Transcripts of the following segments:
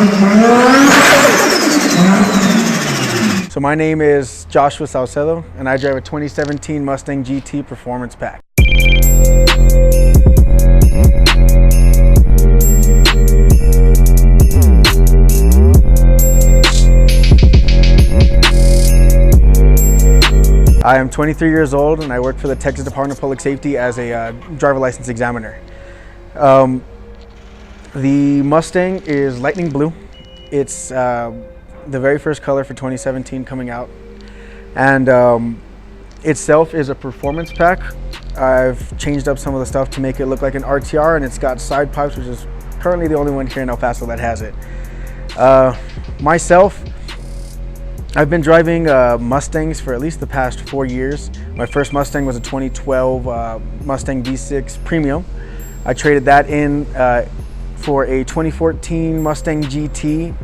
So my name is Joshua Salcedo, and I drive a 2017 Mustang GT Performance Pack. I am 23 years old, and I work for the Texas Department of Public Safety as a driver license examiner. The Mustang is lightning blue. It's the very first color for 2017 coming out, and itself is a performance pack. I've changed up some of the stuff to make it look like an RTR, and it's got side pipes, which is currently the only one here in El Paso that has it. Myself, I've been driving Mustangs for at least the past 4 years. My first Mustang was a 2012 Mustang V6 Premium. I traded that in for a 2014 Mustang GT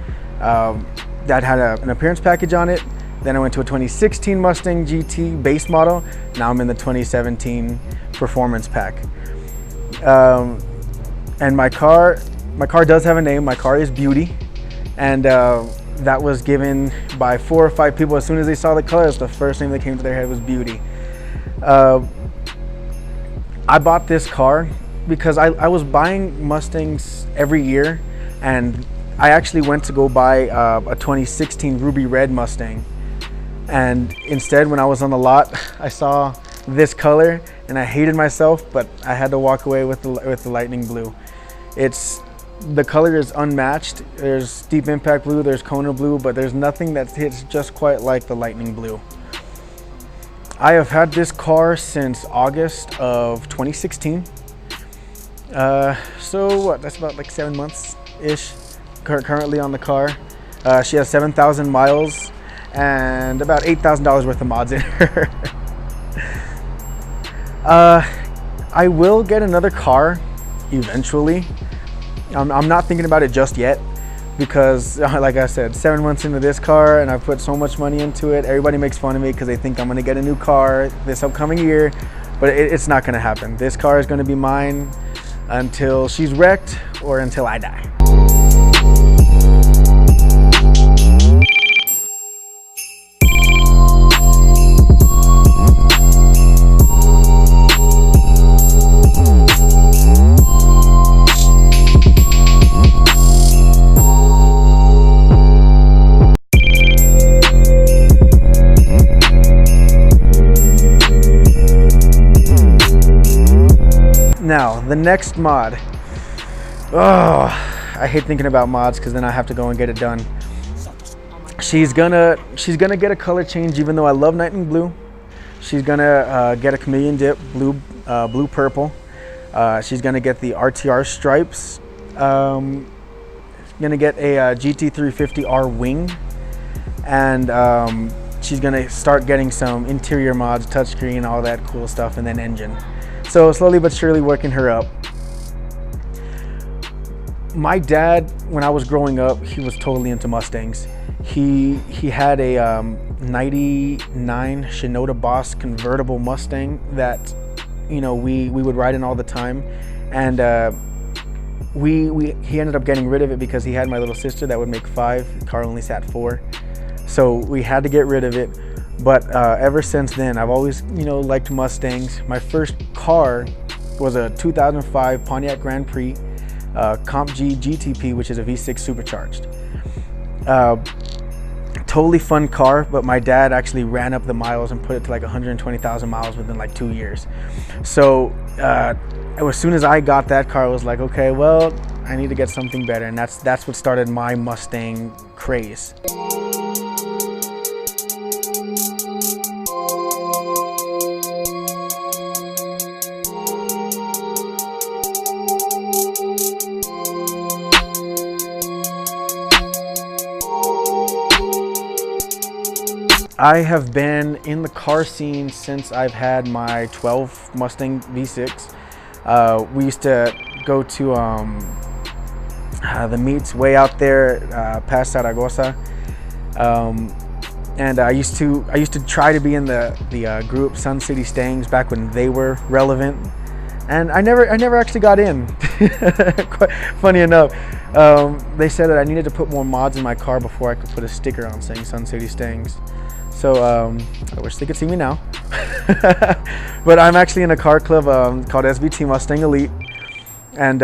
that had an appearance package on it. Then I went to a 2016 Mustang GT base model. Now I'm in the 2017 performance pack. And my car does have a name. My car is Beauty, and that was given by 4 or 5 people. As soon as they saw the colors, the first name that came to their head was Beauty. I bought this car because I was buying Mustangs every year, and I actually went to go buy a 2016 Ruby Red Mustang. And instead, when I was on the lot, I saw this color and I hated myself, but I had to walk away with the lightning blue. The color is unmatched. There's deep impact blue, there's Kona blue, but there's nothing that hits just quite like the lightning blue. I have had this car since August of 2016. So what, that's about like 7 months-ish currently on the car. She has 7,000 miles and about $8,000 worth of mods in her. I will get another car eventually. I'm not thinking about it just yet because, like I said, 7 months into this car and I've put so much money into it. Everybody makes fun of me because they think I'm going to get a new car this upcoming year, but it's not going to happen. This car is going to be mine until she's wrecked or until I die. Now, the next mod. Oh, I hate thinking about mods because then I have to go and get it done. She's gonna get a color change, even though I love lightning blue. She's gonna get a chameleon dip, blue purple. She's gonna get the RTR stripes. Gonna get a GT350R wing, and she's gonna start getting some interior mods, touchscreen, all that cool stuff, and then engine. So slowly but surely working her up. My dad, when I was growing up, he was totally into Mustangs. He had a 99 Shinoda Boss convertible Mustang that, you know, we would ride in all the time, and he ended up getting rid of it because he had my little sister that would make 5. The car only sat 4, so we had to get rid of it. But ever since then, I've always, you know, liked Mustangs. My first car was a 2005 Pontiac Grand Prix Comp G GTP, which is a V6 supercharged. Totally fun car, but my dad actually ran up the miles and put it to like 120,000 miles within like 2 years. So as soon as I got that car, I was like, okay, well, I need to get something better, and that's what started my Mustang craze. I have been in the car scene since I've had my 12 Mustang V6. We used to go to the meets way out there past Zaragoza, and I used to try to be in the group Sun City Stangs back when they were relevant. and I never actually got in. Quite funny enough, they said that I needed to put more mods in my car before I could put a sticker on saying Sun City Stangs. So I wish they could see me now. But I'm actually in a car club called SVT Mustang Elite, and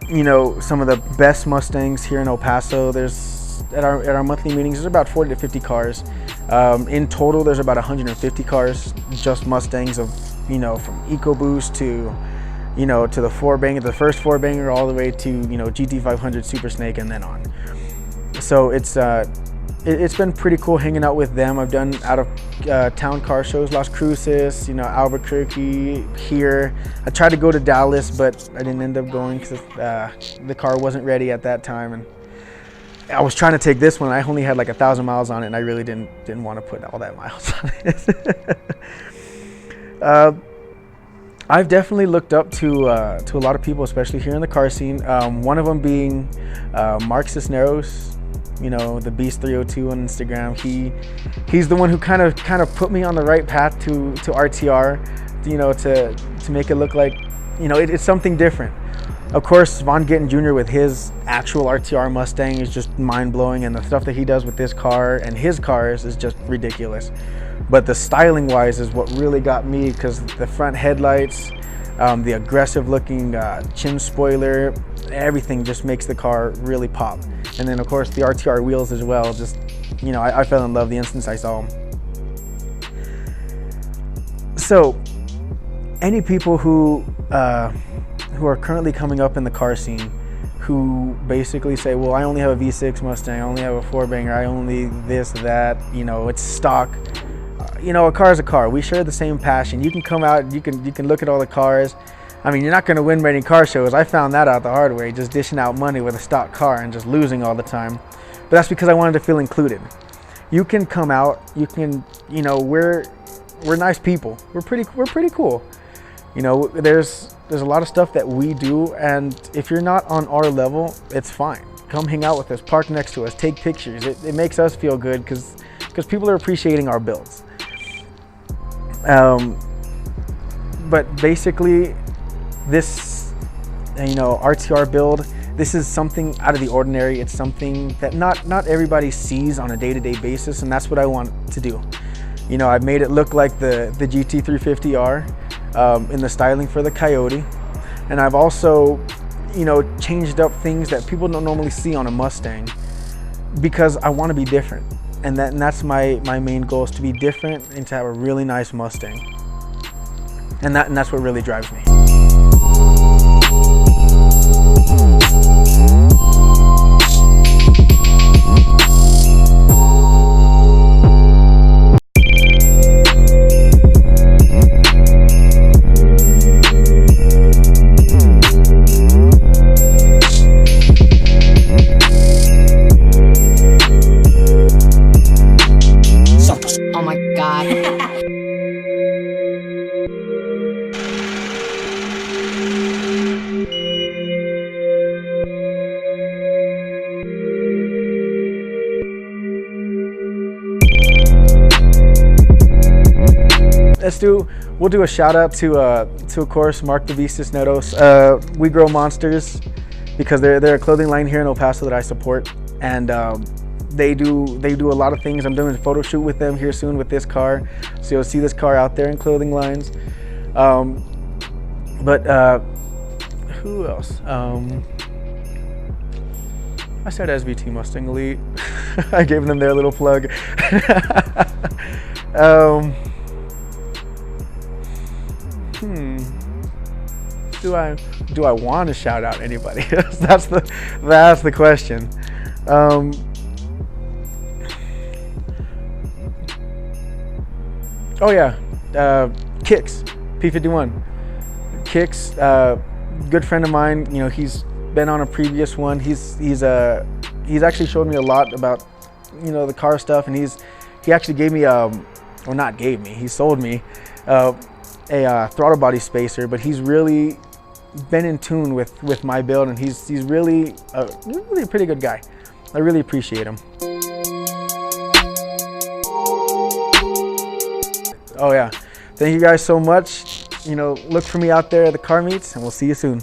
you know, some of the best Mustangs here in El Paso. There's at our monthly meetings, there's about 40 to 50 cars. In total, there's about 150 cars, just Mustangs of, you know, from EcoBoost to, you know, to the four banger, the first four banger, all the way to, you know, GT500 Super Snake and then on. So it's been pretty cool hanging out with them. I've done out of town car shows, Las Cruces, you know, Albuquerque, here. I tried to go to Dallas, but I didn't end up going because the car wasn't ready at that time. And I was trying to take this one. I only had like 1,000 miles on it, and I really didn't want to put all that miles on it. I've definitely looked up to a lot of people, especially here in the car scene. One of them being Mark Cisneros, you know, the Beast 302 on Instagram. He's the one who kind of put me on the right path to RTR, you know, to make it look like, you know, it's something different. Of course, Von Gittin Jr. with his actual RTR Mustang is just mind-blowing, and the stuff that he does with this car and his cars is just ridiculous. But the styling wise is what really got me, because the front headlights, the aggressive looking chin spoiler, everything just makes the car really pop. And then of course the RTR wheels as well, just, you know, I fell in love the instant I saw them. So any people who are currently coming up in the car scene, who basically say, well, I only have a V6 Mustang, I only have a four banger, I only this, that, you know, it's stock. You know, a car is a car. We share the same passion. You can come out, you can look at all the cars. I mean, you're not going to win many car shows. I found that out the hard way, just dishing out money with a stock car and just losing all the time. But that's because I wanted to feel included. You can come out, you can, you know, we're nice people. We're pretty cool. You know, there's a lot of stuff that we do, and if you're not on our level, it's fine. Come hang out with us, park next to us, take pictures. It makes us feel good because people are appreciating our builds. But basically, this, you know, RTR build, this is something out of the ordinary. It's something that not everybody sees on a day-to-day basis, and that's what I want to do. You know, I've made it look like the GT350R in the styling for the Coyote, and I've also, you know, changed up things that people don't normally see on a Mustang, because I want to be different. And that's my main goal, is to be different and to have a really nice Mustang. And that's what really drives me. Oh my God. We'll do a shout out to of course Mark the Beast Cisneros. We Grow Monsters, because they're a clothing line here in El Paso that I support, and they do a lot of things. I'm doing a photo shoot with them here soon with this car, so you'll see this car out there in clothing lines. But who else? I said SVT Mustang Elite. I gave them their little plug. Do I want to shout out anybody? That's the question. Oh yeah, Kicks, P51. Kicks, good friend of mine. You know, he's been on a previous one. He's actually showed me a lot about, you know, the car stuff, and he actually gave me well, not gave me, he sold me a throttle body spacer. But he's really been in tune with my build, and he's really a pretty good guy. I really appreciate him. Oh yeah, thank you guys so much. look for me out there at the car meets, and we'll see you soon.